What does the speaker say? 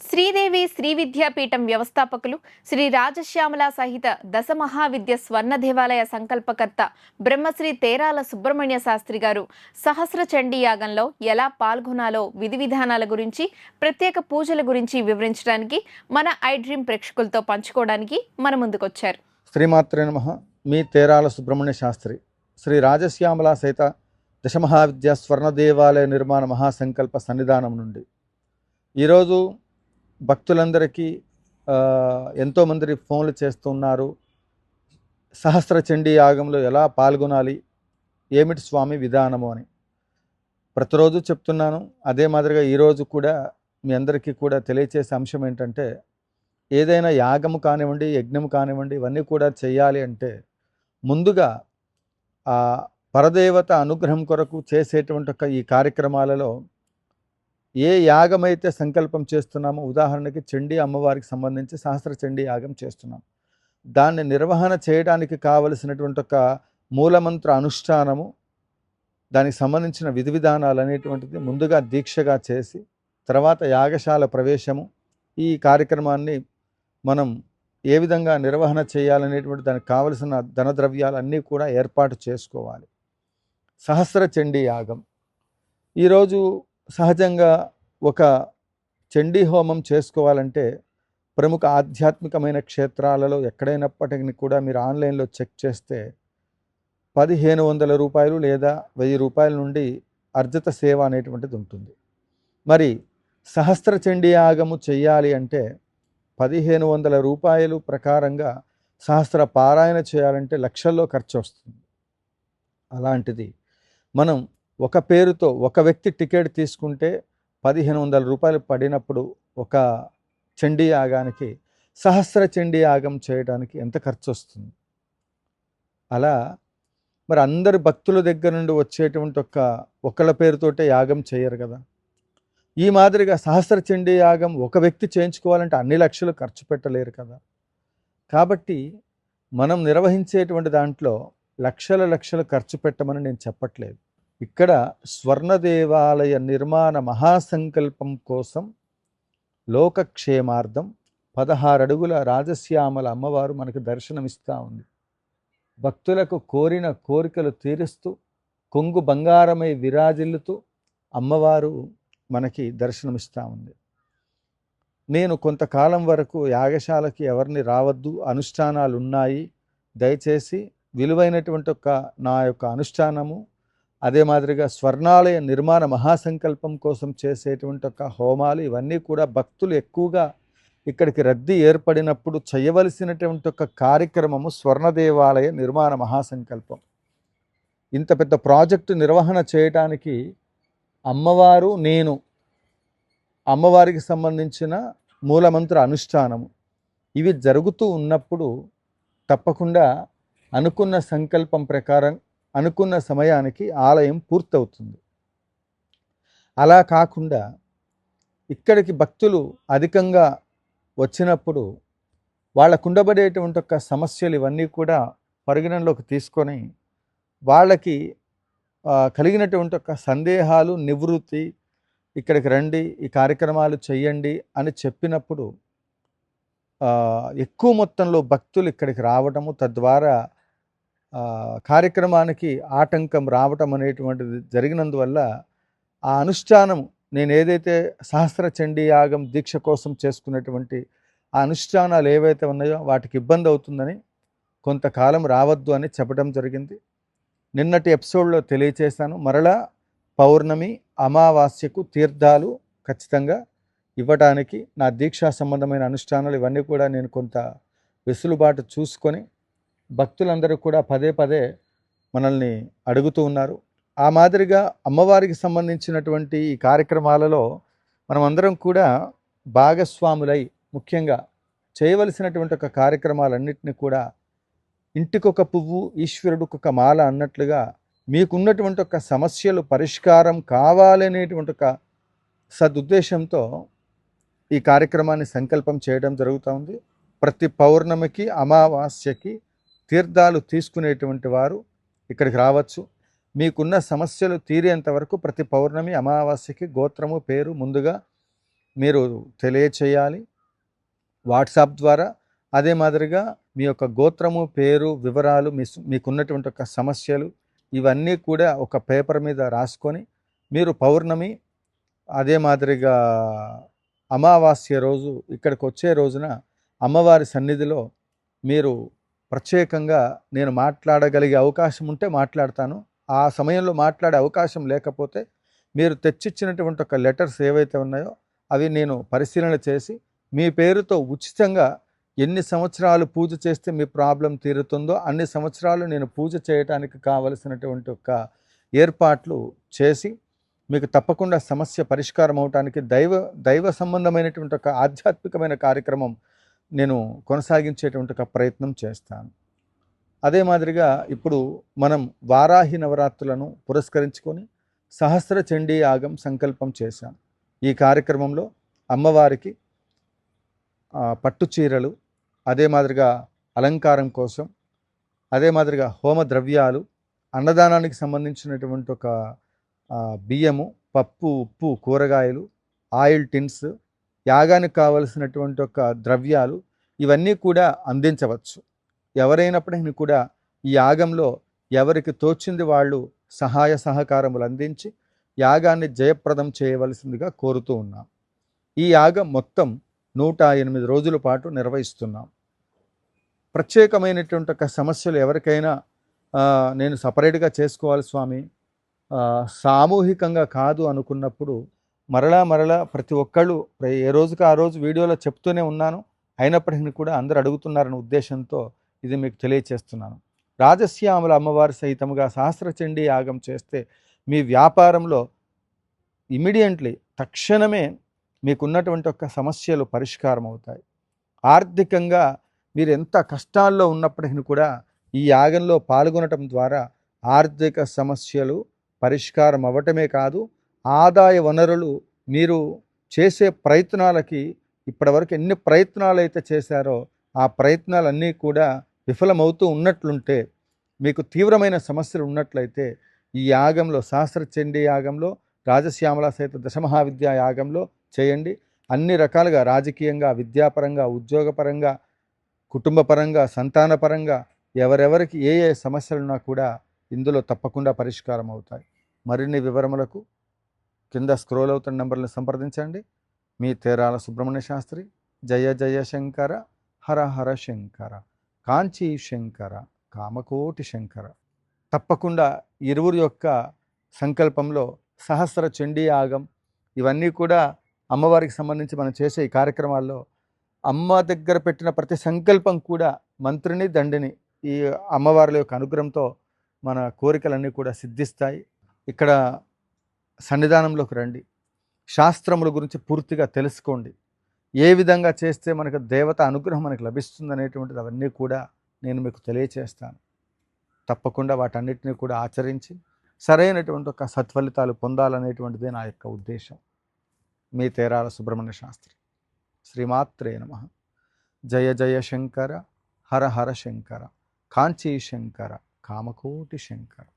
శ్రీదేవి శ్రీ విద్యాపీఠం వ్యవస్థాపకులు శ్రీ రాజశ్యామల సహిత దశ మహావిద్య స్వర్ణ దేవాలయ సంకల్పకర్త బ్రహ్మశ్రీ తేరాల సుబ్రహ్మణ్య శాస్త్రి గారు సహస్ర చండీ యాగంలో ఎలా పాల్గొనాలో విధి విధానాల గురించి ప్రత్యేక పూజల గురించి వివరించడానికి మన ఐ డ్రీమ్ ప్రేక్షకులతో పంచుకోవడానికి మన ముందుకొచ్చారు. శ్రీమాత్రే నమః. మీ తేరాల సుబ్రహ్మణ్య శాస్త్రి శ్రీ రాజశ్యామల సహిత దశ మహావిద్య స్వర్ణ దేవాలయ నిర్మాణ మహాసంకల్ప సన్నిధానం నుండి ఈరోజు భక్తులందరికీ ఎంతోమంది ఫోన్లు చేస్తున్నారు. సహస్ర చండీ యాగంలో ఎలా పాల్గొనాలి, ఏమిటి స్వామి విధానము అని ప్రతిరోజు చెప్తున్నాను. అదే మాదిరిగా ఈరోజు కూడా మీ అందరికీ కూడా తెలియచేసే అంశం ఏంటంటే, ఏదైనా యాగము కానివ్వండి, యజ్ఞము కానివ్వండి, ఇవన్నీ కూడా చేయాలి అంటే ముందుగా ఆ పరదేవత అనుగ్రహం కొరకు చేసేటువంటి ఈ కార్యక్రమాలలో ఏ యాగమైతే సంకల్పం చేస్తున్నామో, ఉదాహరణకి చండీ అమ్మవారికి సంబంధించి సహస్ర చండీ యాగం చేస్తున్నాం, దాన్ని నిర్వహణ చేయడానికి కావలసినటువంటి ఒక మూలమంత్ర అనుష్ఠానము, దానికి సంబంధించిన విధి విధానాలు అనేటువంటిది ముందుగా దీక్షగా చేసి, తర్వాత యాగశాల ప్రవేశము, ఈ కార్యక్రమాన్ని మనం ఏ విధంగా నిర్వహణ చేయాలనేటువంటి దానికి కావలసిన ధనద్రవ్యాలన్నీ కూడా ఏర్పాటు చేసుకోవాలి. సహస్ర చండీ యాగం ఈరోజు సహజంగా ఒక చండీ హోమం చేసుకోవాలంటే ప్రముఖ ఆధ్యాత్మికమైన క్షేత్రాలలో ఎక్కడైనప్పటికీ కూడా మీరు ఆన్లైన్లో చెక్ చేస్తే 1500 రూపాయలు లేదా 1000 రూపాయల నుండి అర్జిత సేవ అనేటువంటిది ఉంటుంది. మరి సహస్ర చండీ యాగము చెయ్యాలి అంటే 1500 రూపాయలు ప్రకారంగా సహస్ర పారాయణ చేయాలంటే లక్షల్లో ఖర్చు వస్తుంది. అలాంటిది మనం ఒక పేరుతో ఒక వ్యక్తి టికెట్ తీసుకుంటే 1500 రూపాయలు పడినప్పుడు ఒక చండీ యాగానికి సహస్ర చండీ యాగం చేయడానికి ఎంత ఖర్చు వస్తుంది? అలా మరి అందరి భక్తుల దగ్గర నుండి వచ్చేటువంటి ఒకళ్ళ పేరుతోటే యాగం చేయరు కదా. ఈ మాదిరిగా సహస్ర చండీ యాగం ఒక వ్యక్తి చేయించుకోవాలంటే అన్ని లక్షలు ఖర్చు పెట్టలేరు కదా. కాబట్టి మనం నిర్వహించేటువంటి దాంట్లో లక్షలు ఖర్చు పెట్టమని నేను చెప్పట్లేదు. ఇక్కడ స్వర్ణ దేవాలయ నిర్మాణ మహాసంకల్పం కోసం లోకక్షేమార్థం 16 అడుగుల రాజశ్యామల అమ్మవారు మనకు దర్శనమిస్తూ ఉంది. భక్తులకు కోరిన కోరికలు తీరుస్తూ కొంగు బంగారమై విరాజిల్లుతూ అమ్మవారు మనకి దర్శనమిస్తూ ఉంది. నేను కొంతకాలం వరకు యాగశాలకి ఎవరిని రావద్దు, అనుష్ఠానాలు ఉన్నాయి, దయచేసి విలువైనటువంటి నా యొక్క అనుష్ఠానము, అదే మాదిరిగా స్వర్ణాలయ నిర్మాణ మహాసంకల్పం కోసం చేసేటువంటి హోమాలు, ఇవన్నీ కూడా భక్తులు ఎక్కువగా ఇక్కడికి రద్దీ ఏర్పడినప్పుడు చేయవలసినటువంటి కార్యక్రమము స్వర్ణ దేవాలయ నిర్మాణ మహాసంకల్పం. ఇంత పెద్ద ప్రాజెక్టు నిర్వహణ చేయడానికి అమ్మవారు, నేను, అమ్మవారికి సంబంధించిన మూలమంత్ర అనుష్ఠానము, ఇవి జరుగుతూ ఉన్నప్పుడు తప్పకుండా అనుకున్న సంకల్పం ప్రకారం అనుకున్న సమయానికి ఆలయం పూర్తవుతుంది. అలా కాకుండా ఇక్కడికి భక్తులు అధికంగా వచ్చినప్పుడు వాళ్ళకు ఉండబడేటువంటి సమస్యలు ఇవన్నీ కూడా పరిగణనలోకి తీసుకొని వాళ్ళకి కలిగినటువంటి సందేహాలు నివృత్తి, ఇక్కడికి రండి, ఈ కార్యక్రమాలు చెయ్యండి అని చెప్పినప్పుడు ఎక్కువ మొత్తంలో భక్తులు ఇక్కడికి రావటము, తద్వారా కార్యక్రమానికి ఆటంకం రావటం అనేటువంటిది జరిగినందువల్ల ఆ అనుష్ఠానం, నేను ఏదైతే సహస్ర చండీ యాగం దీక్ష కోసం చేసుకున్నటువంటి ఆ అనుష్ఠానాలు ఏవైతే ఉన్నాయో వాటికి ఇబ్బంది అవుతుందని కొంతకాలం రావద్దు అని చెప్పడం జరిగింది. నిన్నటి ఎపిసోడ్లో తెలియచేశాను. మరలా పౌర్ణమి, అమావాస్యకు తీర్థాలు ఖచ్చితంగా ఇవ్వడానికి నా దీక్షా సంబంధమైన అనుష్ఠానాలు ఇవన్నీ కూడా నేను కొంత వెసులుబాటు చూసుకొని, భక్తులందరూ కూడా పదే పదే మనల్ని అడుగుతూ ఉన్నారు. ఆ మాదిరిగా అమ్మవారికి సంబంధించినటువంటి ఈ కార్యక్రమాలలో మనం అందరం కూడా భాగస్వాములై ముఖ్యంగా చేయవలసినటువంటి కార్యక్రమాలన్నింటినీ కూడా ఇంటికొక పువ్వు ఈశ్వరుడికొక మాల అన్నట్లుగా మీకున్నటువంటి సమస్యలు పరిష్కారం కావాలనేటువంటి సదుద్దేశంతో ఈ కార్యక్రమాన్ని సంకల్పం చేయడం జరుగుతూ ఉంది. ప్రతి పౌర్ణమికి, అమావాస్యకి తీర్థాలు తీసుకునేటువంటి వారు ఇక్కడికి రావచ్చు. మీకున్న సమస్యలు తీరేంత వరకు ప్రతి పౌర్ణమి, అమావాస్యకి గోత్రము, పేరు ముందుగా మీరు తెలియచేయాలి వాట్సాప్ ద్వారా. అదే మాదిరిగా మీ యొక్క గోత్రము, పేరు, వివరాలు, మీకున్నటువంటి ఒక సమస్యలు ఇవన్నీ కూడా ఒక పేపర్ మీద రాసుకొని మీరు పౌర్ణమి, అదే మాదిరిగా అమావాస్య రోజు ఇక్కడికి వచ్చే రోజున అమ్మవారి సన్నిధిలో మీరు ప్రత్యేకంగా నేను మాట్లాడగలిగే అవకాశం ఉంటే మాట్లాడతాను. ఆ సమయంలో మాట్లాడే అవకాశం లేకపోతే మీరు తెచ్చిచ్చినటువంటి ఒక లెటర్స్ ఏవైతే ఉన్నాయో అవి నేను పరిశీలన చేసి మీ పేరుతో ఉచితంగా ఎన్ని సంవత్సరాలు పూజ చేస్తే మీ ప్రాబ్లం తీరుతుందో అన్ని సంవత్సరాలు నేను పూజ చేయడానికి కావలసినటువంటి ఒక ఏర్పాట్లు చేసి మీకు తప్పకుండా సమస్య పరిష్కారం అవటానికి దైవ సంబంధమైనటువంటి ఒక ఆధ్యాత్మికమైన కార్యక్రమం నేను కొనసాగించేటువంటి ఒక ప్రయత్నం చేస్తాను. అదే మాదిరిగా ఇప్పుడు మనం వారాహి నవరాత్రులను పురస్కరించుకొని సహస్ర చండీ యాగం సంకల్పం చేశాం. ఈ కార్యక్రమంలో అమ్మవారికి పట్టు చీరలు, అదే మాదిరిగా అలంకారం కోసం, అదే మాదిరిగా హోమ ద్రవ్యాలు, అన్నదానానికి సంబంధించినటువంటి ఒక బియ్యము, పప్పు, ఉప్పు, కూరగాయలు, ఆయిల్ టిన్స్, యాగానికి కావలసినటువంటి ఒక ద్రవ్యాలు ఇవన్నీ కూడా అందించవచ్చు. ఎవరైనప్పటికీ కూడా ఈ యాగంలో ఎవరికి తోచింది వాళ్ళు సహాయ సహకారములు అందించి యాగాన్ని జయప్రదం చేయవలసిందిగా కోరుతూ ఉన్నాం. ఈ యాగం మొత్తం 108 రోజుల పాటు నిర్వహిస్తున్నాం. ప్రత్యేకమైనటువంటి ఒక సమస్యలు ఎవరికైనా నేను సపరేట్గా చేసుకోవాలి స్వామి, సామూహికంగా కాదు అనుకున్నప్పుడు మరలా ప్రతి ఒక్కళ్ళు ఏ రోజుకి ఆ రోజు వీడియోలో చెప్తూనే ఉన్నాను. అయినప్పటికీ కూడా అందరూ అడుగుతున్నారనే ఉద్దేశంతో ఇది మీకు తెలియచేస్తున్నాను. రాజశ్యామల అమ్మవారి సహితముగా సహస్రచండీ యాగం చేస్తే మీ వ్యాపారంలో ఇమీడియట్లీ తక్షణమే మీకున్నటువంటి ఒక సమస్యలు పరిష్కారం అవుతాయి. ఆర్థికంగా మీరు ఎంత కష్టాల్లో ఉన్నప్పటికీ కూడా ఈ యాగంలో పాల్గొనటం ద్వారా ఆర్థిక సమస్యలు పరిష్కారం అవ్వటమే కాదు, ఆదాయ వనరులు మీరు చేసే ప్రయత్నాలకి ఇప్పటివరకు ఎన్ని ప్రయత్నాలు అయితే చేశారో ఆ ప్రయత్నాలన్నీ కూడా విఫలమవుతూ ఉన్నట్లుంటే, మీకు తీవ్రమైన సమస్యలు ఉన్నట్లయితే ఈ యాగంలో సహస్రచండీ యాగంలో రాజశ్యామల సహిత దశమహావిద్యా యాగంలో చేయండి. అన్ని రకాలుగా రాజకీయంగా, విద్యాపరంగా, ఉద్యోగపరంగా, కుటుంబపరంగా, సంతానపరంగా ఎవరెవరికి ఏ సమస్యలున్నా కూడా ఇందులో తప్పకుండా పరిష్కారం అవుతాయి. మరిన్ని వివరములకు కింద స్క్రోల్ అవుతున్న నెంబర్లను సంప్రదించండి. మీ తేరాల సుబ్రహ్మణ్య శాస్త్రి. జయ జయ శంకర, హర హర శంకర, కాంచీ శంకర, కామకోటి శంకర. తప్పకుండా ఇరువురి యొక్క సంకల్పంలో సహస్ర చండీ యాగం ఇవన్నీ కూడా అమ్మవారికి సంబంధించి మనం చేసే ఈ కార్యక్రమాల్లో అమ్మ దగ్గర పెట్టిన ప్రతి సంకల్పం కూడా మంత్రిని దండిని ఈ అమ్మవారి యొక్క అనుగ్రహంతో మన కోరికలన్నీ కూడా సిద్ధిస్తాయి. ఇక్కడ సన్నిధానంలోకి రండి, శాస్త్రముల గురించి పూర్తిగా తెలుసుకోండి. ఏ విధంగా చేస్తే మనకు దేవత అనుగ్రహం మనకు లభిస్తుంది అనేటువంటిది అవన్నీ కూడా నేను మీకు తెలియచేస్తాను. తప్పకుండా వాటన్నిటిని కూడా ఆచరించి సరైనటువంటి ఒక సత్ఫలితాలు పొందాలనేటువంటిదే నా యొక్క ఉద్దేశం. మీ తేరాల సుబ్రహ్మణ్య శాస్త్రి. శ్రీమాత్రే నమః. జయ జయ శంకర, హర హర శంకర, కాంచీ శంకర, కామకోటి శంకర.